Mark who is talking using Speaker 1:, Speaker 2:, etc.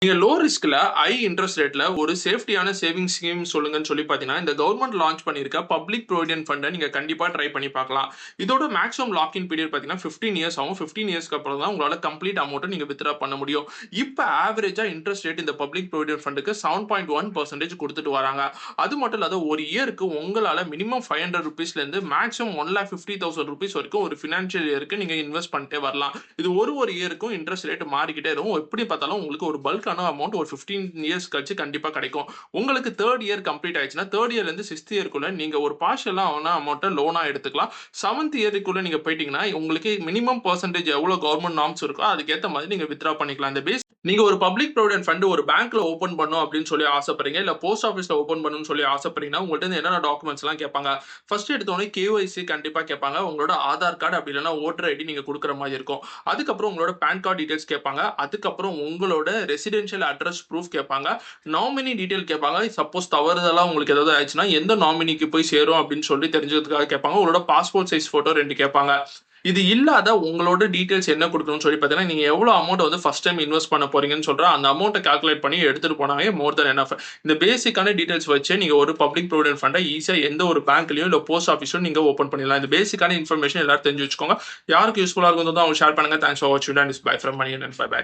Speaker 1: நீங்க low ரிஸ்க்ல high interest ரேட்ல ஒரு சேஃப்டியான சேவிங் ஸ்கீம் சொல்லுங்கன்னு சொல்லி பார்த்தீங்கன்னா, இந்த கவர்ன்மெண்ட் லான்ச் பண்ணியிருக்க பப்ளிக் ப்ராவிடென்ட் ஃபண்ட நீங்க கண்டிப்பா ட்ரை பண்ணி பார்க்கலாம். இதோட மேக்ஸிமம் லாக்-இன் பீரியட் பார்த்தீங்கன்னா 15 இயர்ஸ் ஆகும். 15 இயர்ஸ்க்கு அப்புறம் தான் உங்களால கம்ப்ளீட் அமௌண்ட்ட நீங்க வித்ட்ரா பண்ண முடியும். இப்ப ஆவரேஜா இன்ட்ரெஸ்ட் ரேட் இந்த பப்ளிக் ப்ராவிடென்ட் ஃபண்டுக்கு 7.1% குடுத்துட்டு வராங்க. அது மட்டும் இல்லாத ஒரு இயருக்கு உங்களால மினிமம் ₹500லேருந்து மேக்ஸிமம் ₹1,50,000 வரைக்கும் ஒரு ஃபினான்ஷியல் இயருக்கு நீங்க இன்வெஸ்ட் பண்ணிட்டே வரலாம். இது ஒரு இயருக்கும் இன்ட்ரெஸ்ட் ரேட் மாறிக்கிட்டே இருக்கும். எப்படி பார்த்தாலும் உங்களுக்கு ஒரு பல்க் அமௌண்ட் ஒரு 15 இயர்ஸ் கழிச்சு கண்டிப்பா கிடைக்கும். உங்களுக்கு 3rd இயர் கம்ப்ளீட் ஆயிடுச்சுன்னா 3rd இயர்ல இருந்து 6th இயர்க்குள்ள நீங்க ஒரு பார்ஷியலா ஆன அமௌண்ட்ட லோனா எடுத்துக்கலாம். 7th இயர்க்குள்ள நீங்க போயிட்டீங்கன்னா உங்களுக்கு மினிமம் பெர்சன்டேஜ் எவ்வளவு கவர்ன்மெண்ட் நார்ம்ஸ் இருக்கோ அதுக்கேத்த மாதிரி நீங்க வித்ட்ரா பண்ணிக்கலாம். இந்த பேஸ் நீங்க ஒரு பப்ளிக் ப்ராவிடென்ட் ஃபண்ட் ஒரு பேங்க்ல ஓப்பன் பண்ணனும் அப்படின்னு சொல்லி ஆசைப்படுறீங்க. இல்ல போஸ்ட் ஆபீஸ்ல ஓப்பன் பண்ணனும்னு சொல்லி ஆசைப்படுறீங்கன்னா உங்கள்ட்ட இருந்து என்னென்ன டாக்குமெண்ட்ஸ் எல்லாம் கேட்பாங்க. ஃபர்ஸ்ட் எடுத்த உடனே கேஒய்சி கண்டிப்பா கேட்பாங்க. உங்களோட ஆதார் கார்டு அப்படி இல்லனா வோட்டர் ஐடி நீங்க குடுக்குற மாதிரி இருக்கும். அதுக்கப்புறம் உங்களோட பான் கார்டு டீடைல்ஸ் கேட்பாங்க. அதுக்கப்புறம் உங்களோட ரெசிடென்ஷியல் அட்ரஸ் ப்ரூஃப் கேட்பாங்க. நாமினி டீடைல் கேட்பாங்க. சப்போஸ் தவறுதலா உங்களுக்கு ஏதாவது ஆயிடுச்சுன்னா எந்த நாமினிக்கு போய் சேரும் அப்படின்னு சொல்லி தெரிஞ்சுக்கிறதுக்காக கேட்பாங்க. உங்களோட பாஸ்போர்ட் சைஸ் போட்டோ 2 கேட்பாங்க. இது இல்லாத உங்களோட டீடைல்ஸ் என்ன குடுக்கணும்னு சொல்லி பார்த்தீங்கன்னா, நீங்க எவ்வளவு அமௌண்ட் வந்து ஃபர்ஸ்ட் டைம் இன்வெஸ்ட் பண்ண போறீங்கன்னு சொல்ற அந்த அமௌண்ட்ட கால்குலேட் பண்ணி எடுத்துட்டு போனாவே மோர் தென் எனஃப். இந்த பேசிக்கான டீடைல்ஸ் வச்சே நீங்க ஒரு பப்ளிக் ப்ராவிடென்ட் ஃபண்ட ஈஸியா எந்த ஒரு பேங்க்லயோ இல்ல போஸ்ட் ஆபீஸ்லயோ நீங்க ஓப்பன் பண்ணிடலாம். இந்த பேசிக்கான இன்ஃபர்மேஷன் எல்லாரும் தெரிஞ்சு வச்சுக்கோங்க. யாருக்கு யூஸ்ஃபுல்லா இருக்கும்னு அவங்க ஷேர் பண்ணுங்க. தேங்க்ஸ் ஃபார் வாட்சிங் and bye from Mani and by.